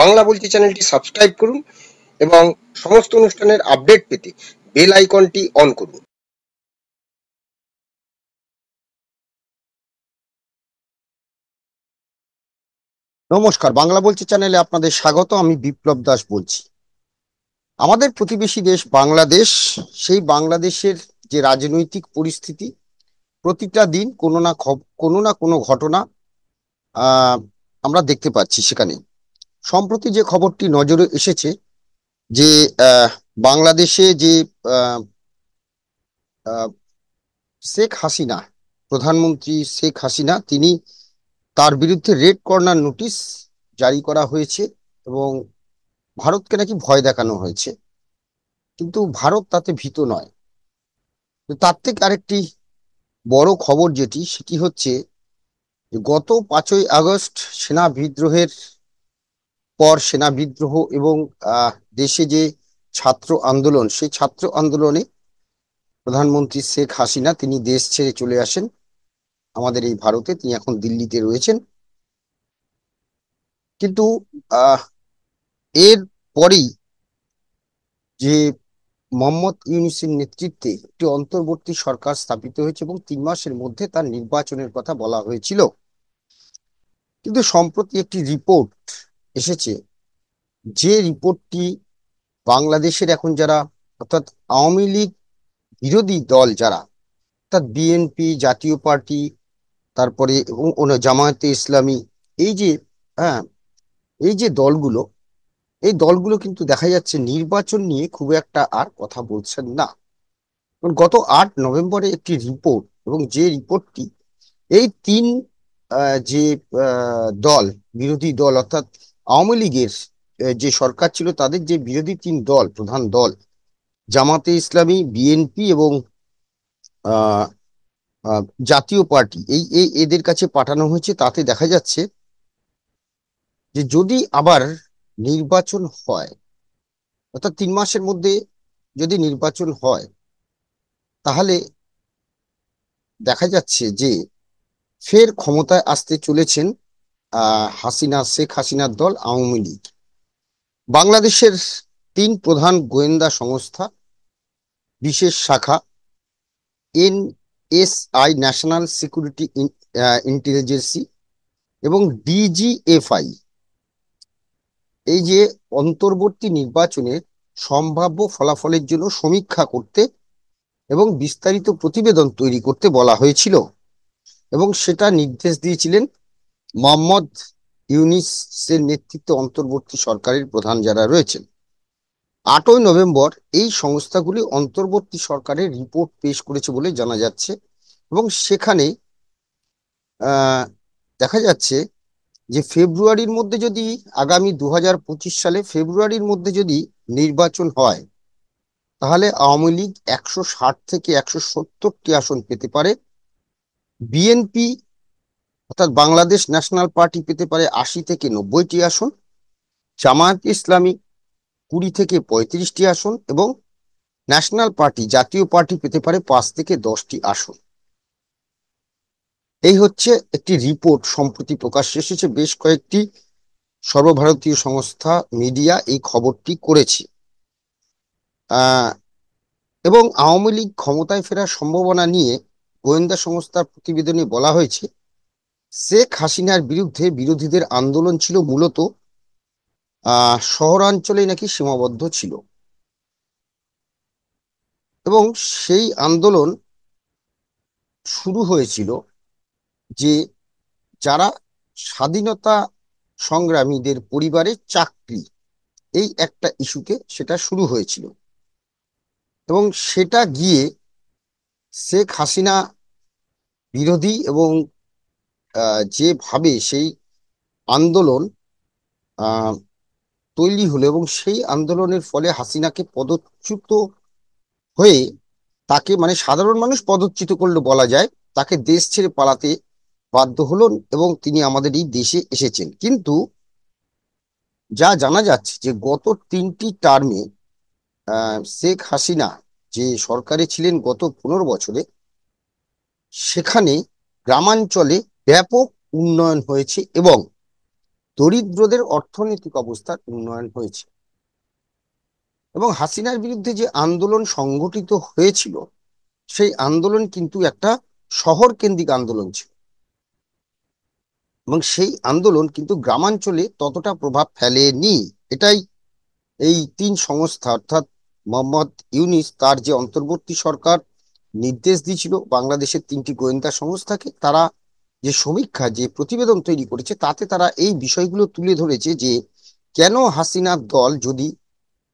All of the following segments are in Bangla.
বাংলা বলছি চ্যানেলটি সাবস্ক্রাইব করুন এবং সমস্ত অনুষ্ঠানের আপডেট পেতে বেল আইকনটি অন করুন। নমস্কার, বাংলা বলছি চ্যানেলে আপনাদের স্বাগত। আমি বিপ্লব দাস বলছি। আমাদের প্রতিবেশী দেশ বাংলাদেশ, সেই বাংলাদেশের যে রাজনৈতিক পরিস্থিতি, প্রতিটা দিন কোনো না কোনো ঘটনা আহ আমরা দেখতে পাচ্ছি। সেখানে সম্প্রতি যে খবরটি নজরে এসেছে যে বাংলাদেশে যে আহ, আহ, শেখ হাসিনা, প্রধানমন্ত্রী শেখ হাসিনা, তিনি তার বিরুদ্ধে রেড কর্নার নোটিশ জারি করা হয়েছে এবং ভারতকে নাকি ভয় দেখানো হয়েছে, কিন্তু ভারত তাতে ভীত নয়। তো তার থেকে আরেকটি বড় খবর সেটি হচ্ছে যে গত 5ই আগস্ট সেনা বিদ্রোহের পর, সেনা বিদ্রোহ এবং দেশে যে ছাত্র আন্দোলন, সেই ছাত্র আন্দোলনে প্রধানমন্ত্রী শেখ হাসিনা তিনি দেশ ছেড়ে চলে আসেন আমাদের এই ভারতে। তিনি এখন দিল্লিতে রয়েছেন। কিন্তু আহ এর পরেই যে মোহাম্মদ ইউনূসের নেতৃত্বে একটি অন্তর্বর্তী সরকার স্থাপিত হয়েছে এবং 3 মাসের মধ্যে তার নির্বাচনের কথা বলা হয়েছিল। কিন্তু সম্প্রতি একটি রিপোর্ট এসেছে, যে রিপোর্টটি বাংলাদেশের এখন যারা, অর্থাৎ আওয়ামী লীগ বিরোধী দল যারা, অর্থাৎ বিএনপি, জাতীয় পার্টি, তারপরে জামায়াতে ইসলামী, এই যে হ্যাঁ এই যে দলগুলো, এই দলগুলো কিন্তু দেখা যাচ্ছে নির্বাচন নিয়ে খুব একটা আর কথা বলছেন না। গত 8 নভেম্বরে একটি রিপোর্ট, এবং যে রিপোর্টটি এই তিন যে দল, বিরোধী দল, অর্থাৎ আওয়ামী লীগের যে সরকার ছিল তাদের যে বিরোধী 3 দল, প্রধান দল জামাতে ইসলামী, বিএনপি এবং আহ, আহ, জাতীয় পার্টি, এদের কাছে পাঠানো হয়েছে। তাতে দেখা যাচ্ছে যে যদি আবার নির্বাচন হয়, অর্থাৎ 3 মাসের মধ্যে যদি নির্বাচন হয়, তাহলে দেখা যাচ্ছে যে ফের ক্ষমতায় আসতে চলেছেন শেখ হাসিনার দল আওয়ামী লীগ। বাংলাদেশের 3 প্রধান গোয়েন্দা সংস্থা, বিশেষ শাখা এনএসআই, ন্যাশনাল সিকিউরিটি ইন্টেলিজেন্সি, এবং ডিজিএফআই, এই যে অন্তর্বর্তী নির্বাচনের সম্ভাব্য ফলাফলের জন্য সমীক্ষা করতে এবং বিস্তারিত প্রতিবেদন তৈরি করতে বলা হয়েছিল, এবং সেটা নির্দেশ দিয়েছিলেন মোহাম্মদ ইউনূসের নেতৃত্বে অন্তর্বর্তী সরকারের প্রধান যারা রয়েছেন। 8ই নভেম্বর এই সংস্থাগুলি অন্তর্বর্তী সরকারের রিপোর্ট পেশ করেছে বলে জানা যাচ্ছে, এবং সেখানে আহ দেখা যাচ্ছে যে ফেব্রুয়ারির মধ্যে যদি, আগামী 2025 সালে ফেব্রুয়ারির মধ্যে যদি নির্বাচন হয়, তাহলে আওয়ামী লীগ 160 থেকে 170টি আসন পেতে পারে, বিএনপি অর্থাৎ বাংলাদেশ ন্যাশনাল পার্টি পেতে পারে 80 থেকে 90টি আসন, জামায়াত ইসলামী 20 থেকে 35টি আসন, এবং ন্যাশনাল পার্টি, জাতীয় পার্টি পেতে পারে 5 থেকে 10টি আসন। এই হচ্ছে একটি রিপোর্ট সম্প্রতি প্রকাশ্যে এসেছে। বেশ কয়েকটি সর্বভারতীয় সংস্থা, মিডিয়া এই খবরটি করেছে। এবং আওয়ামী লীগ ক্ষমতায় ফেরার সম্ভাবনা নিয়ে গোয়েন্দা সংস্থার প্রতিবেদনে বলা হয়েছে, শেখ হাসিনার বিরুদ্ধে বিরোধীদের আন্দোলন ছিল মূলত শহরাঞ্চলে নাকি সীমাবদ্ধ ছিল, এবং সেই আন্দোলন শুরু হয়েছিল যে যারা স্বাধীনতা সংগ্রামীদের পরিবারে চাকরি, এই একটা ইস্যুতে সেটা শুরু হয়েছিল, এবং সেটা গিয়ে শেখ হাসিনা বিরোধী এবং যেভাবে সেই আন্দোলন আহ তৈরি হলো, এবং সেই আন্দোলনের ফলে হাসিনাকে পদচ্যুত হয়ে, তাকে মানে সাধারণ মানুষ পদচ্যুত করলো বলা যায়, তাকে দেশ ছেড়ে পালাতে বাধ্য হলো, এবং তিনি আমাদের এই দেশে এসেছেন। কিন্তু যা জানা যাচ্ছে যে গত 3টি টার্মে শেখ হাসিনা যে সরকারে ছিলেন গত 15 বছরে, সেখানে গ্রামাঞ্চলে ব্যাপক উন্নয়ন হয়েছে, এবং দরিদ্রদের অর্থনৈতিক অবস্থার উন্নয়ন হয়েছে। এবং হাসিনার বিরুদ্ধে যে আন্দোলন সংগঠিত হয়েছিল, সেই আন্দোলন কিন্তু একটা শহর কেন্দ্রিক আন্দোলন ছিল, এবং সেই আন্দোলন কিন্তু গ্রামাঞ্চলে ততটা প্রভাব ফেলেনি। এটাই এই তিন সংস্থা, অর্থাৎ মোহাম্মদ ইউনিস তার যে অন্তর্বর্তী সরকার নির্দেশ দিয়েছিল বাংলাদেশের তিনটি গোয়েন্দা সংস্থাকে, তারা যে সমীক্ষা, যে প্রতিবেদন তৈরি করেছে, তাতে তারা এই বিষয়গুলো তুলে ধরেছে যে কেন হাসিনার দল, যদি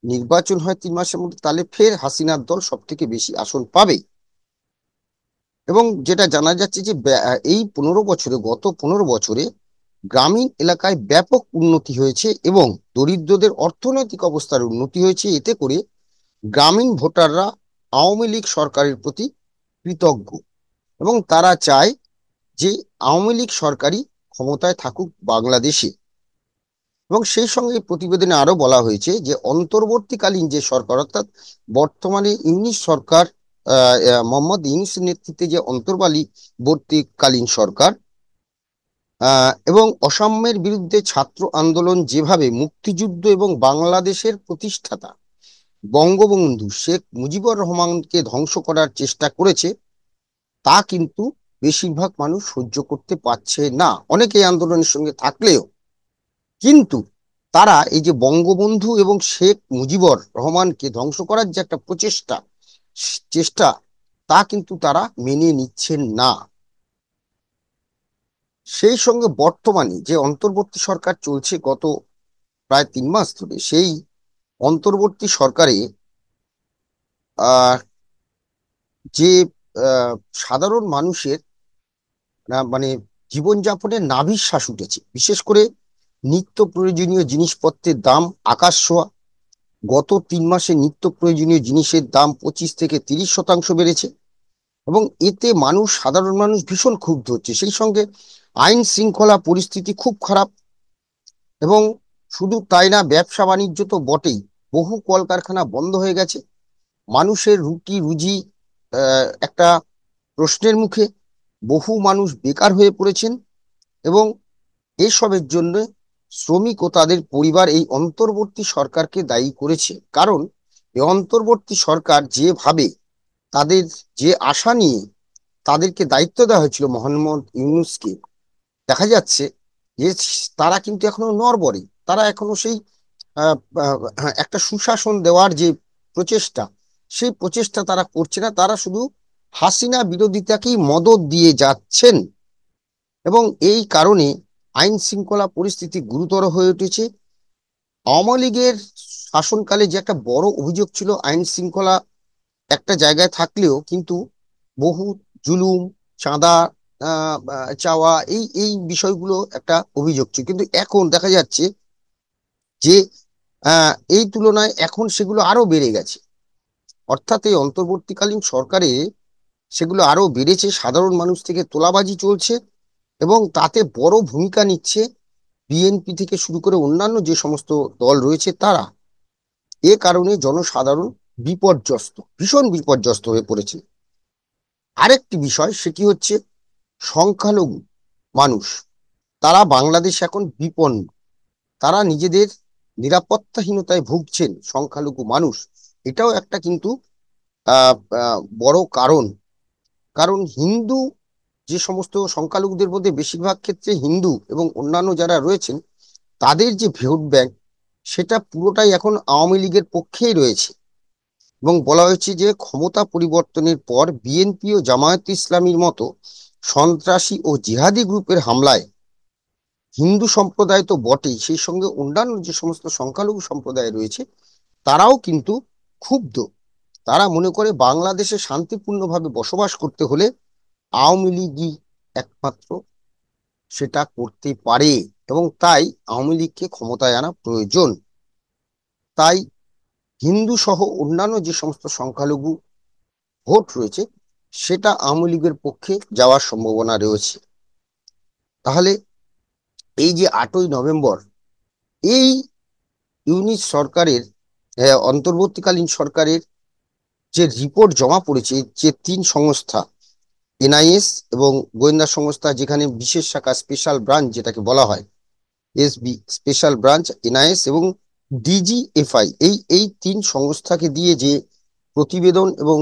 নির্বাচন হয় 3 মাসের মধ্যে, তাহলে ফের হাসিনার দল সব থেকে বেশি আসন পাবে। এবং যেটা জানা যাচ্ছে যে এই 15 বছরে, গত 15 বছরে গ্রামীণ এলাকায় ব্যাপক উন্নতি হয়েছে এবং দরিদ্রদের অর্থনৈতিক অবস্থার উন্নতি হয়েছে। এতে করে গ্রামীণ ভোটাররা আওয়ামী লীগ সরকারের প্রতি কৃতজ্ঞ এবং তারা চায় যে আওয়ামী লীগ সরকারই ক্ষমতায় থাকুক বাংলাদেশে। এবং সেই সঙ্গে প্রতিবেদনে আরো বলা হয়েছে যে অন্তর্বর্তীকালীন যে সরকার, অর্থাৎ বর্তমানে ইউনিস সরকার, মোহাম্মদ ইউনিসের নেতৃত্বে যে অন্তর্বর্তীকালীন সরকার, এবং অসাম্যের বিরুদ্ধে ছাত্র আন্দোলন যেভাবে মুক্তিযুদ্ধ এবং বাংলাদেশের প্রতিষ্ঠাতা বঙ্গবন্ধু শেখ মুজিবুর রহমানকে ধ্বংস করার চেষ্টা করেছে, তা কিন্তু বেশিরভাগ মানুষ সহ্য করতে পারছে না। অনেকে এই আন্দোলনের সঙ্গে থাকলেও কিন্তু তারা এই যে বঙ্গবন্ধু এবং শেখ মুজিবুর রহমানকে ধ্বংস করার যে একটা চেষ্টা, তা কিন্তু তারা মেনে নিচ্ছেন না। সেই সঙ্গে বর্তমানে যে অন্তর্বর্তী সরকার চলছে গত প্রায় 3 মাস ধরে, সেই অন্তর্বর্তী সরকারে আহ যে সাধারণ মানুষের মানে জীবনযাপনের নাভিশ্বাস উঠেছে। বিশেষ করে নিত্য প্রয়োজনীয় জিনিসপত্রের দাম আকাশ ছোঁয়া। গত 3 মাসে নিত্য প্রয়োজনীয় জিনিসের দাম 25 থেকে 30% বেড়েছে এবং এতে সাধারণ মানুষ ভীষণ ক্ষুব্ধ হচ্ছে। সেই সঙ্গে আইন শৃঙ্খলা পরিস্থিতি খুব খারাপ। এবং শুধু তাই না, ব্যবসা বাণিজ্য তো বটেই, বহু কলকারখানা বন্ধ হয়ে গেছে, মানুষের রুটি রুজি একটা প্রশ্নের মুখে, বহু মানুষ বেকার হয়ে পড়েছেন। এবং এসবের জন্য শ্রমিক ও তাদের পরিবার এই অন্তর্বর্তী সরকারকে দায়ী করেছে। কারণ এই অন্তর্বর্তী সরকার যেভাবে তাদের যে আশা নিয়ে তাদেরকে দায়িত্ব দেওয়া হয়েছিল মোহাম্মদ ইউনূসকে, দেখা যাচ্ছে যে তারা কিন্তু এখনো নড়বড়ে। তারা এখনো সেই আহ, একটা সুশাসন দেওয়ার যে প্রচেষ্টা, সেই প্রচেষ্টা তারা করছে না। তারা শুধু হাসিনা বিরোধিতাকেই মদদ দিয়ে যাচ্ছেন। এবং এই কারণে আইন শৃঙ্খলা পরিস্থিতি গুরুতর হয়ে উঠেছে। আওয়ামী লীগের শাসনকালে যে একটা বড় অভিযোগ ছিল, আইন শৃঙ্খলা একটা জায়গায় থাকলেও কিন্তু বহু জুলুম, চাঁদা চাওয়া, এই এই বিষয়গুলো একটা অভিযোগ ছিল। কিন্তু এখন দেখা যাচ্ছে যে এই তুলনায় এখন সেগুলো আরো বেড়ে গেছে। অর্থাৎ এই অন্তর্বর্তীকালীন সরকারে সেগুলো আরো বেড়েছে। সাধারণ মানুষ থেকে তোলাবাজি চলছে এবং তাতে বড় ভূমিকা নিচ্ছে বিএনপি থেকে শুরু করে অন্যান্য যে সমস্ত দল রয়েছে তারা। এ কারণে জনসাধারণ বিপর্যস্ত, ভীষণ বিপর্যস্ত হয়ে পড়েছে। আরেকটি বিষয়, সেটি হচ্ছে সংখ্যালঘু মানুষ, তারা বাংলাদেশে এখন বিপন্ন। তারা নিজেদের নিরাপত্তাহীনতায় ভুগছেন, সংখ্যালঘু মানুষ। এটাও একটা কিন্তু বড় কারণ। কারণ হিন্দু, যে সমস্ত সংখ্যালঘুদের মধ্যে বেশিরভাগ ক্ষেত্রে হিন্দু এবং অন্যান্য যারা রয়েছেন, তাদের যে ভোট ব্যাংক, সেটা পুরোটাই এখন আওয়ামী লীগের পক্ষেই রয়েছে। এবং বলা হয়েছে যে ক্ষমতা পরিবর্তনের পর বিএনপি ও জামায়াত ইসলামীর মতো সন্ত্রাসী ও জিহাদি গ্রুপের হামলায় হিন্দু সম্প্রদায় তো বটেই, সেই সঙ্গে অন্যান্য যে সমস্ত সংখ্যালঘু সম্প্রদায় রয়েছে তারাও কিন্তু ক্ষুব্ধ। তারা মনে করে বাংলাদেশে শান্তিপূর্ণভাবে বসবাস করতে হলে আওয়ামী লীগই একমাত্র সেটা করতে পারে এবং তাই আওয়ামী লীগকে ক্ষমতায় আনা প্রয়োজন। তাই হিন্দু সহ অন্যান্য যে সমস্ত সংখ্যালঘু ভোট রয়েছে, সেটা আওয়ামী লীগের পক্ষে যাওয়ার সম্ভাবনা রয়েছে। তাহলে এই যে 8ই নভেম্বর এই ইউনিট সরকারের, অন্তর্বর্তীকালীন সরকারের যে রিপোর্ট জমা পড়েছে, যে তিন সংস্থা, এনআইএস এবং গোয়েন্দা সংস্থা, যেখানে বিশেষ শাখা স্পেশাল ব্রাঞ্চ যেটাকে বলা হয়, এসবি স্পেশাল ব্রাঞ্চ, এনআইএস এবং ডিজিএফআই, এই তিন সংস্থাকে দিয়ে যে প্রতিবেদন এবং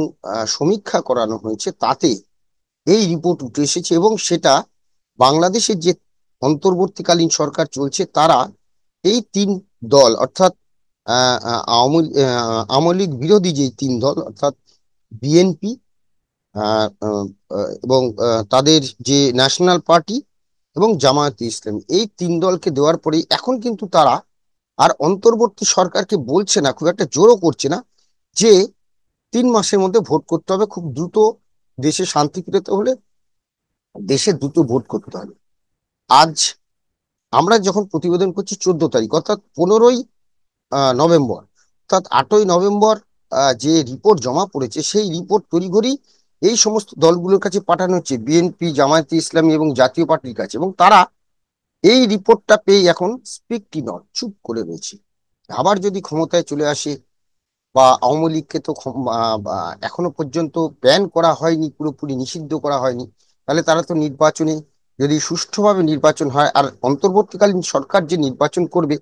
সমীক্ষা করানো হয়েছে, তাতে এই রিপোর্ট উঠে এসেছে। এবং সেটা বাংলাদেশের যে অন্তর্বর্তীকালীন সরকার চলছে, তারা এই তিন দল অর্থাৎ আওয়ামী লীগ বিরোধী যে তিন দল অর্থাৎ বিএনপি এবং তাদের যে ন্যাশনাল পার্টি এবং জামায়াতে ইসলামী, এই তিন দলকে দেওয়ার পরেই এখন কিন্তু তারা আর অন্তর্বর্তী সরকারকে বলছে না, খুব একটা জোরও করছে না যে 3 মাসের মধ্যে ভোট করতে হবে, খুব দ্রুত দেশে শান্তি ফিরতে হলে দেশে দ্রুত ভোট করতে হবে। আজ আমরা যখন প্রতিবেদন করছি 14 তারিখ, অর্থাৎ 15ই নভেম্বর, অর্থাৎ 8ই নভেম্বর যে রিপোর্ট জমা পড়েছে, সেই রিপোর্ট তড়িঘড়ি এই সমস্ত দলগুলোর কাছে পাঠানো হচ্ছে, বিএনপি, জামায়াতে ইসলামী এবং জাতীয় পার্টির কাছে, এবং তারা এই রিপোর্টটা পেয়ে এখন স্পিকটি নট, চুপ করে রয়েছে। আবার যদি ক্ষমতায় চলে আসে, বা আওয়ামী লীগকে তো এখনো পর্যন্ত ব্যান করা হয়নি, পুরোপুরি নিষিদ্ধ করা হয়নি, তাহলে তারা তো নির্বাচনে, যদি সুষ্ঠুভাবে নির্বাচন হয়, আর অন্তর্বর্তীকালীন সরকার যে নির্বাচন করবে,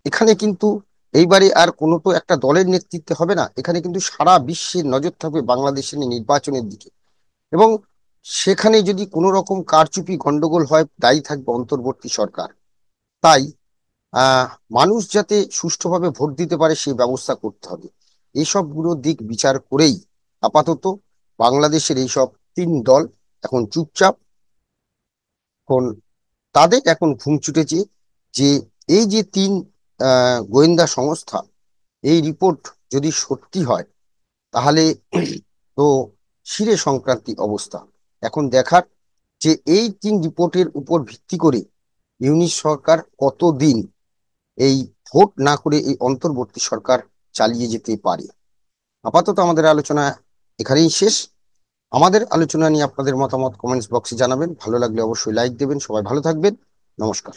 এখানে কিন্তু এইবারে আর কোনো তো একটা দলের নেতৃত্বে হবে না, এখানে কিন্তু সারা বিশ্বের নজর থাকবে বাংলাদেশের নির্বাচনের দিকে। এবং সেখানে যদি কোনো রকম কারচুপি গন্ডগোল হয়, দায়ী থাকবে অন্তর্বর্তী সরকার। তাই আহ মানুষ যাতে সুষ্ঠুভাবে ভোট দিতে পারে সেই ব্যবস্থা করতে হবে। এইসবগুলো দিক বিচার করেই আপাতত বাংলাদেশের এইসব তিন দল এখন চুপচাপ। এখন তাদের এখন ঘুম ছুটেছে যে এই যে তিন গোয়েন্দা সংস্থা, এই রিপোর্ট যদি সত্যি হয়, তাহলে তো শিরে সংক্রান্তি অবস্থা। এখন দেখার যে এই তিন রিপোর্টের উপর ভিত্তি করে ইউনিশ সরকার কতদিন এই ভোট না করে এই অন্তর্বর্তী সরকার চালিয়ে যেতে পারে। আপাতত আমাদের আলোচনা এখানেই শেষ। আমাদের আলোচনা নিয়ে আপনাদের মতামত কমেন্টস বক্সে জানাবেন, ভালো লাগলে অবশ্যই লাইক দেবেন। সবাই ভালো থাকবেন, নমস্কার।